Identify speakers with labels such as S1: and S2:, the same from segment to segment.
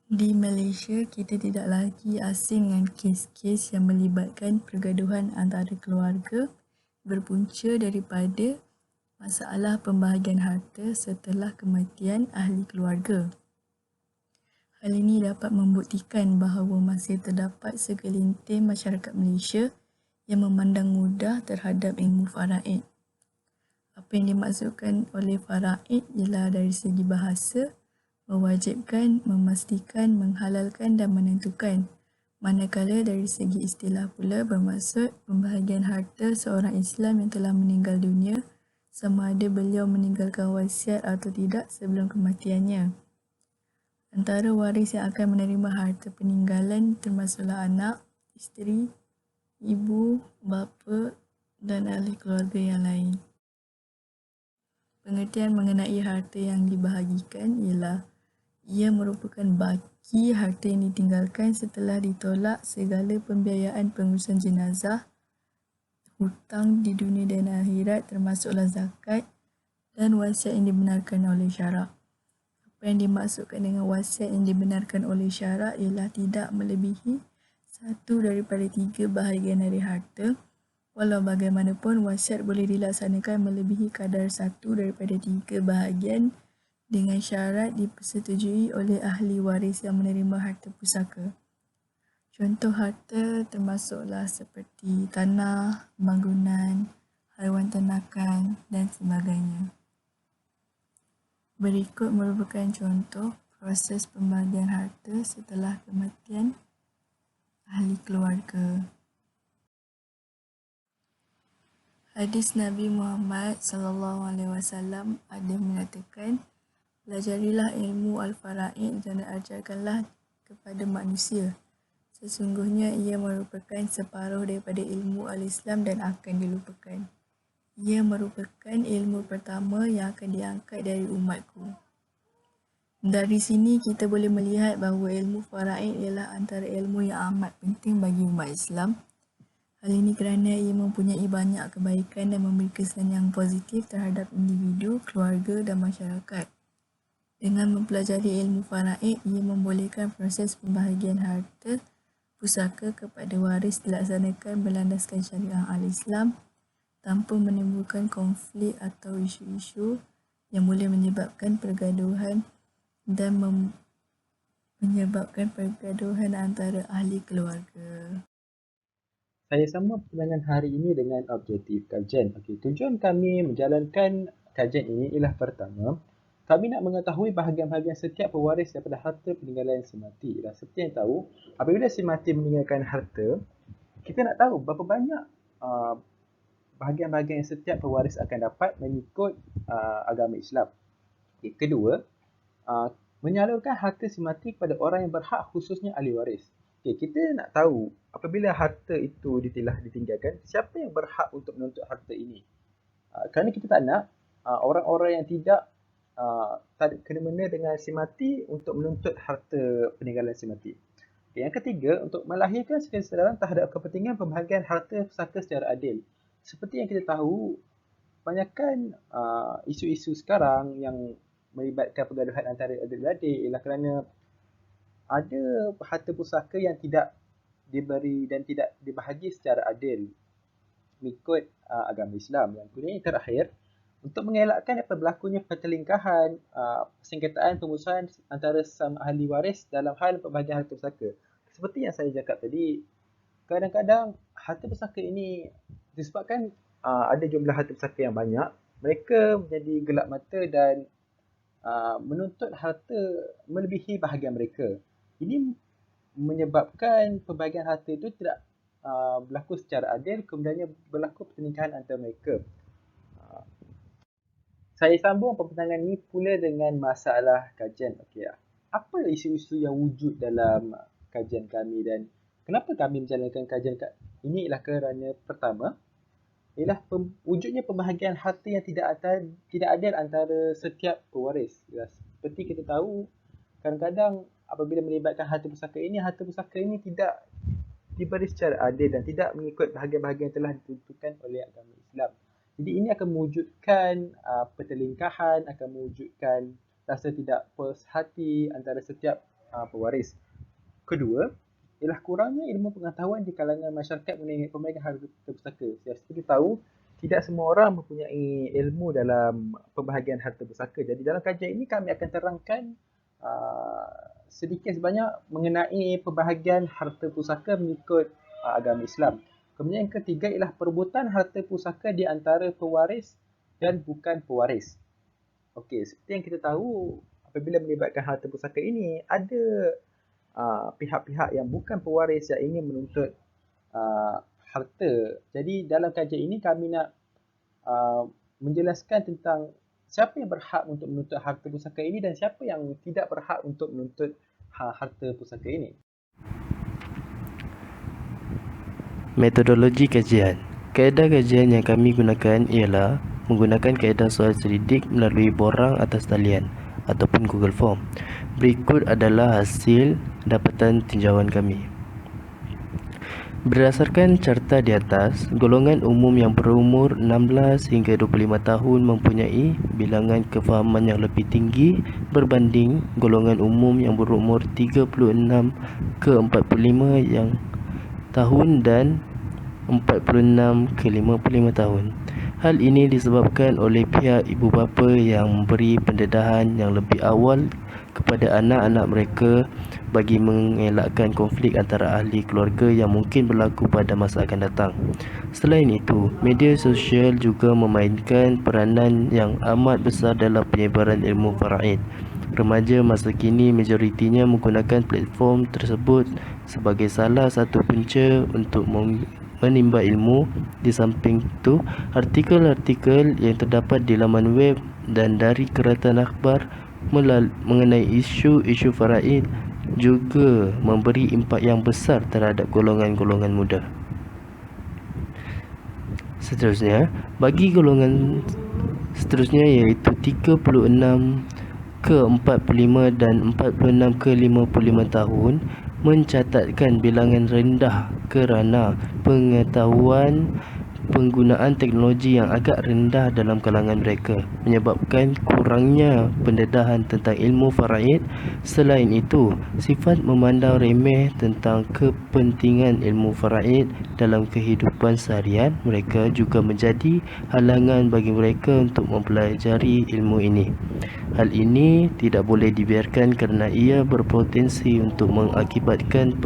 S1: Di Malaysia, kita tidak lagi asing dengan kes-kes yang melibatkan pergaduhan antara keluarga berpunca daripada masalah pembahagian harta setelah kematian ahli keluarga. Hal ini dapat membuktikan bahawa masih terdapat segelintir masyarakat Malaysia yang memandang mudah terhadap ilmu faraid. Apa yang dimaksudkan oleh faraid ialah dari segi bahasa, mewajibkan, memastikan, menghalalkan dan menentukan. Manakala dari segi istilah pula bermaksud pembahagian harta seorang Islam yang telah meninggal dunia sama ada beliau meninggalkan wasiat atau tidak sebelum kematiannya. Antara waris yang akan menerima harta peninggalan termasuklah anak, isteri, ibu, bapa dan ahli keluarga yang lain. Pengertian mengenai harta yang dibahagikan ialah ia merupakan baki harta yang ditinggalkan setelah ditolak segala pembiayaan pengurusan jenazah, hutang di dunia dan akhirat termasuklah zakat dan wasiat yang dibenarkan oleh syarak. Apa yang dimaksudkan dengan wasiat yang dibenarkan oleh syarak ialah tidak melebihi 1/3 bahagian dari harta. Walau bagaimanapun, wasiat boleh dilaksanakan melebihi kadar 1/3 bahagian dengan syarat dipersetujui oleh ahli waris yang menerima harta pusaka. Contoh harta termasuklah seperti tanah, bangunan, haiwan ternakan dan sebagainya. Berikut merupakan contoh proses pembahagian harta setelah kematian ahli keluarga. Hadis Nabi Muhammad SAW ada mengatakan, pelajarilah ilmu al-faraid dan ajarkanlah kepada manusia. Sesungguhnya ia merupakan separuh daripada ilmu al-Islam dan akan dilupakan. Ia merupakan ilmu pertama yang akan diangkat dari umatku. Dari sini kita boleh melihat bahawa ilmu faraid ialah antara ilmu yang amat penting bagi umat Islam. Hal ini kerana ia mempunyai banyak kebaikan dan memberi kesan yang positif terhadap individu, keluarga dan masyarakat. Dengan mempelajari ilmu faraid, ia membolehkan proses pembahagian harta pusaka kepada waris dilaksanakan berlandaskan syariah al-Islam tanpa menimbulkan konflik atau isu-isu yang boleh menyebabkan pergaduhan dan menyebabkan pergaduhan antara ahli keluarga.
S2: Saya sambung perbincangan hari ini dengan objektif kajian. Tujuan kami menjalankan kajian ini ialah pertama, kami nak mengetahui bahagian-bahagian setiap pewaris daripada harta peninggalan si mati. Dan seperti yang tahu, apabila si mati meninggalkan harta, kita nak tahu berapa banyak bahagian-bahagian yang setiap pewaris akan dapat mengikut agama Islam. Kedua, menyalurkan harta si mati kepada orang yang berhak, khususnya ahli waris. Kita nak tahu apabila harta itu telah ditinggalkan, siapa yang berhak untuk menuntut harta ini. Kerana kita tak nak orang-orang yang tidak kena-mena dengan si mati untuk menuntut harta peninggalan si mati. Yang ketiga, untuk melahirkan kesedaran terhadap kepentingan pembahagian harta pusaka secara adil. Seperti yang kita tahu, kebanyakan isu-isu sekarang yang melibatkan pergaduhan antara adik-beradik ialah kerana ada harta pusaka yang tidak diberi dan tidak dibahagi secara adil mengikut agama Islam. Yang kemudian yang terakhir, untuk mengelakkan apa berlakunya pertelingkahan, persengketaan pengurusan antara sama ahli waris dalam hal pembahagian harta pusaka. Seperti yang saya cakap tadi, kadang-kadang harta pusaka ini disebabkan ada jumlah harta pusaka yang banyak, mereka menjadi gelap mata dan menuntut harta melebihi bahagian mereka. Ini menyebabkan pembahagian harta itu tidak berlaku secara adil, kemudiannya berlaku pertelingkahan antara mereka. Saya sambung perbincangan ini pula dengan masalah kajian. Apa isu-isu yang wujud dalam kajian kami dan kenapa kami menjalankan kajian ini ialah kerana pertama, ialah wujudnya pembahagian harta yang tidak adil antara setiap pewaris. Seperti kita tahu, kadang-kadang apabila melibatkan harta pusaka ini tidak diberi secara adil dan tidak mengikut bahagian-bahagian yang telah ditentukan oleh agama Islam. Jadi ini akan mewujudkan pertelingkahan, akan mewujudkan rasa tidak puas hati antara setiap pewaris. Kedua, ialah kurangnya ilmu pengetahuan di kalangan masyarakat mengenai pemegang harta pusaka. Seperti kita tahu, tidak semua orang mempunyai ilmu dalam pembahagian harta pusaka. Jadi dalam kajian ini kami akan terangkan sedikit sebanyak mengenai pembahagian harta pusaka mengikut agama Islam. Kemudian yang ketiga ialah perebutan harta pusaka di antara pewaris dan bukan pewaris. Okey, seperti yang kita tahu, apabila melibatkan harta pusaka ini, ada pihak-pihak yang bukan pewaris yang ingin menuntut harta. Jadi dalam kajian ini kami nak menjelaskan tentang siapa yang berhak untuk menuntut harta pusaka ini dan siapa yang tidak berhak untuk menuntut harta pusaka ini.
S3: Metodologi kajian. Kaedah kajian yang kami gunakan ialah menggunakan kaedah soal selidik melalui borang atas talian ataupun Google Form. Berikut adalah hasil dapatan tinjauan kami. Berdasarkan carta di atas, golongan umum yang berumur 16 hingga 25 tahun mempunyai bilangan kefahaman yang lebih tinggi berbanding golongan umum yang berumur 36 ke 45 yang tahun dan 46 ke 55 tahun. Hal ini disebabkan oleh pihak ibu bapa yang memberi pendedahan yang lebih awal kepada anak-anak mereka bagi mengelakkan konflik antara ahli keluarga yang mungkin berlaku pada masa akan datang. Selain itu, media sosial juga memainkan peranan yang amat besar dalam penyebaran ilmu faraid. Remaja masa kini majoritinya menggunakan platform tersebut sebagai salah satu punca untuk menimba ilmu. Di samping itu, artikel-artikel yang terdapat di laman web dan dari keratan akhbar mengenai isu-isu faraid juga memberi impak yang besar terhadap golongan-golongan muda. Seterusnya, bagi golongan seterusnya iaitu 36 ke 45 dan 46 ke 55 tahun mencatatkan bilangan rendah kerana pengetahuan penggunaan teknologi yang agak rendah dalam kalangan mereka, menyebabkan kurangnya pendedahan tentang ilmu faraid. Selain itu, sifat memandang remeh tentang kepentingan ilmu faraid dalam kehidupan seharian mereka juga menjadi halangan bagi mereka untuk mempelajari ilmu ini. Hal ini tidak boleh dibiarkan kerana ia berpotensi untuk mengakibatkan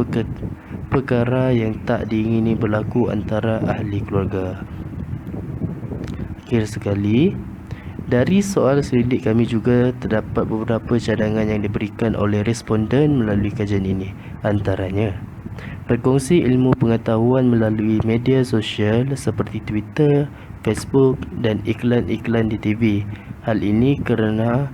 S3: perkara yang tak diingini berlaku antara ahli keluarga. Akhir sekali, dari soal selidik kami juga terdapat beberapa cadangan yang diberikan oleh responden melalui kajian ini. Antaranya, berkongsi ilmu pengetahuan melalui media sosial seperti Twitter, Facebook dan iklan-iklan di TV. Hal ini kerana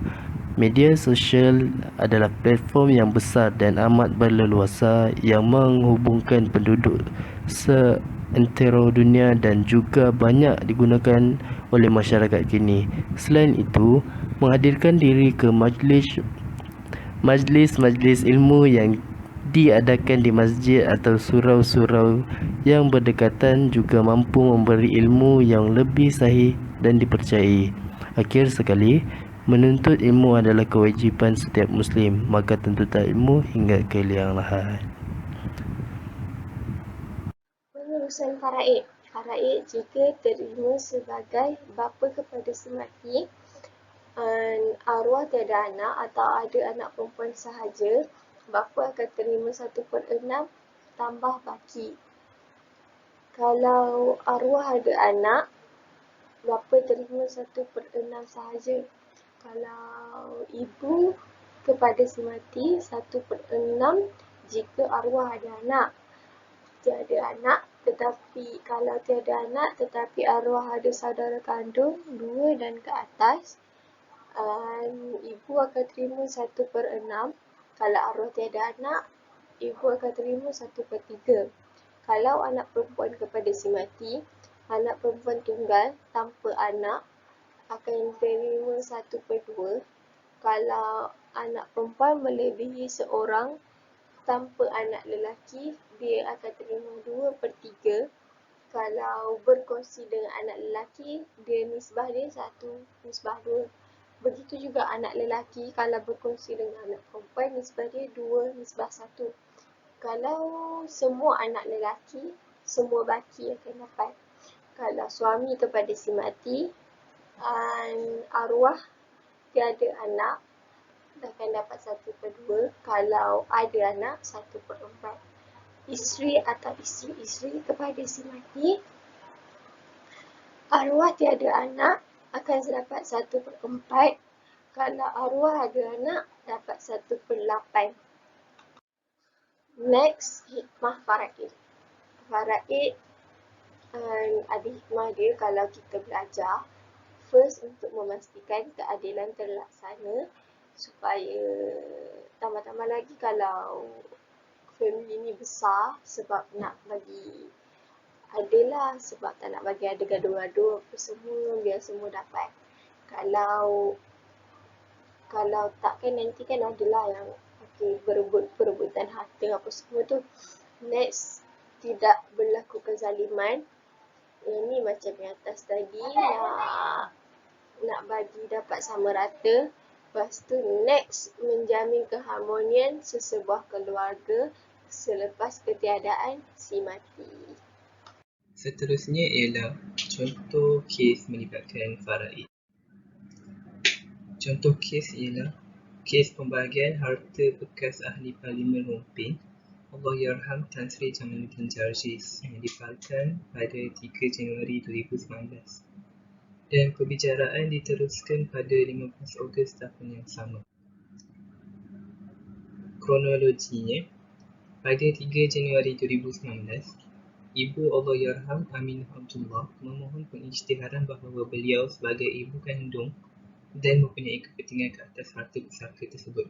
S3: media sosial adalah platform yang besar dan amat berleluasa yang menghubungkan penduduk seantero dunia dan juga banyak digunakan oleh masyarakat kini. Selain itu, menghadirkan diri ke majlis-majlis ilmu yang diadakan di masjid atau surau-surau yang berdekatan juga mampu memberi ilmu yang lebih sahih dan dipercayai. Akhir sekali, menuntut ilmu adalah kewajipan setiap Muslim, maka tuntutan ilmu hingga ke liang lahat.
S4: Pengurusan faraid. Faraid jika terima sebagai bapa kepada si mati, arwah tiada anak atau ada anak perempuan sahaja, bapa akan terima 1/6 tambah baki. Kalau arwah ada anak, bapa terima 1/6 sahaja. Kalau ibu kepada si mati 1/6 jika arwah ada anak. Tiada anak tetapi kalau tiada anak tetapi arwah ada saudara kandung 2 dan ke atas, ibu akan terima 1/6. Kalau arwah tiada anak, ibu akan terima 1/3. Kalau anak perempuan kepada si mati, anak perempuan tunggal tanpa anak akan terima 1/2. Kalau anak perempuan melebihi seorang tanpa anak lelaki, dia akan terima 2/3. Kalau berkongsi dengan anak lelaki, nisbah dia 1/2. Begitu juga anak lelaki kalau berkongsi dengan anak perempuan, nisbah dia 2:1. Kalau semua anak lelaki, semua baki akan dapat. Kalau suami kepada si mati, arwah tiada anak, akan dapat 1/2. Kalau ada anak, 1/4. Isteri atau isteri-isteri kepada si mati, arwah tiada anak, akan dapat 1/4. Kalau arwah ada anak, dapat 1/8. Next, hikmah faraid. Faraid ada hikmah dia kalau kita belajar. First, untuk memastikan keadilan terlaksana, supaya tambah-tambah lagi kalau family ni besar, sebab nak bagi adalah sebab tak nak bagi ada gaduh-gaduh apa semua, biar semua dapat. Kalau tak kan nanti kan adalah yang perebutan harta apa semua tu. Next, tidak berlaku kezaliman. Yang ni macam yang atas tadi, nak bagi dapat sama rata. Lepas tu next, menjamin keharmonian sesebuah keluarga selepas ketiadaan si mati.
S5: Seterusnya ialah contoh kes melibatkan faraid. Contoh kes ialah kes pembahagian harta bekas ahli Parlimen Rompin Allahyarham Tan Sri Jamaluddin Jarjis yang difalkan pada 3 Januari 2019 dan perbicaraan diteruskan pada 15 Ogos tahun yang sama. Kronologinya, pada 3 Januari 2019, Ibu Allahyarham Aminah Abdullah memohon pengisytiharan bahawa beliau sebagai ibu kandung dan mempunyai kepentingan ke atas harta pusaka tersebut.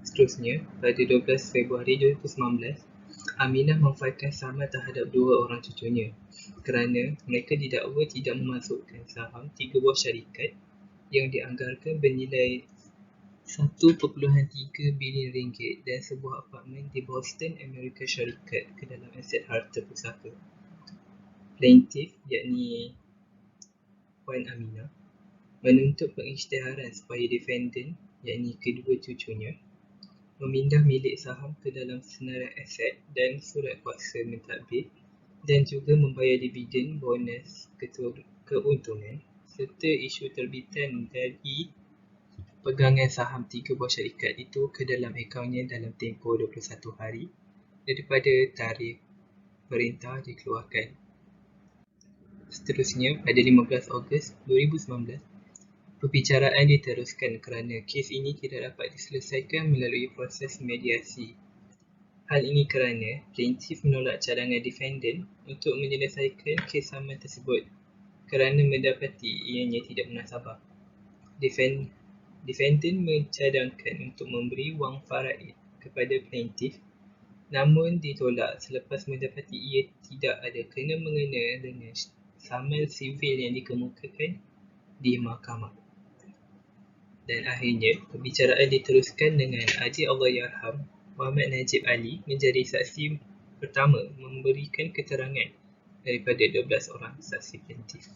S5: Seterusnya, pada 12 Februari 2019, Aminah memfailkan sama terhadap 2 orang cucunya kerana mereka didakwa tidak memasukkan saham 3 buah syarikat yang dianggarkan bernilai 1.3 bilion ringgit dan sebuah apartmen di Boston, Amerika Syarikat ke dalam aset harta pusaka. Plaintiff, yakni Puan Aminah, menuntut pengisytiharan supaya defendant, yakni kedua cucunya, memindah milik saham ke dalam senarai aset dan surat kuasa mentadbir dan juga membayar dividen, bonus, keuntungan serta isu terbitan dari pegangan saham 3 buah syarikat itu ke dalam akaunnya dalam tempoh 21 hari daripada tarikh perintah dikeluarkan. Seterusnya, pada 15 Ogos 2019, perbicaraan diteruskan kerana kes ini tidak dapat diselesaikan melalui proses mediasi. Hal ini kerana plaintiff menolak cadangan defendant untuk menyelesaikan kes saman tersebut kerana mendapati ianya tidak munasabah. Defendant mencadangkan untuk memberi wang faraid kepada plaintiff, namun ditolak selepas mendapati ia tidak ada kena-mengena dengan saman sivil yang dikemukakan di mahkamah. Dan akhirnya, perbicaraan diteruskan dengan adik Allahyarham Muhammad Najib Ali menjadi saksi pertama memberikan keterangan daripada 12 orang saksi plaintiff.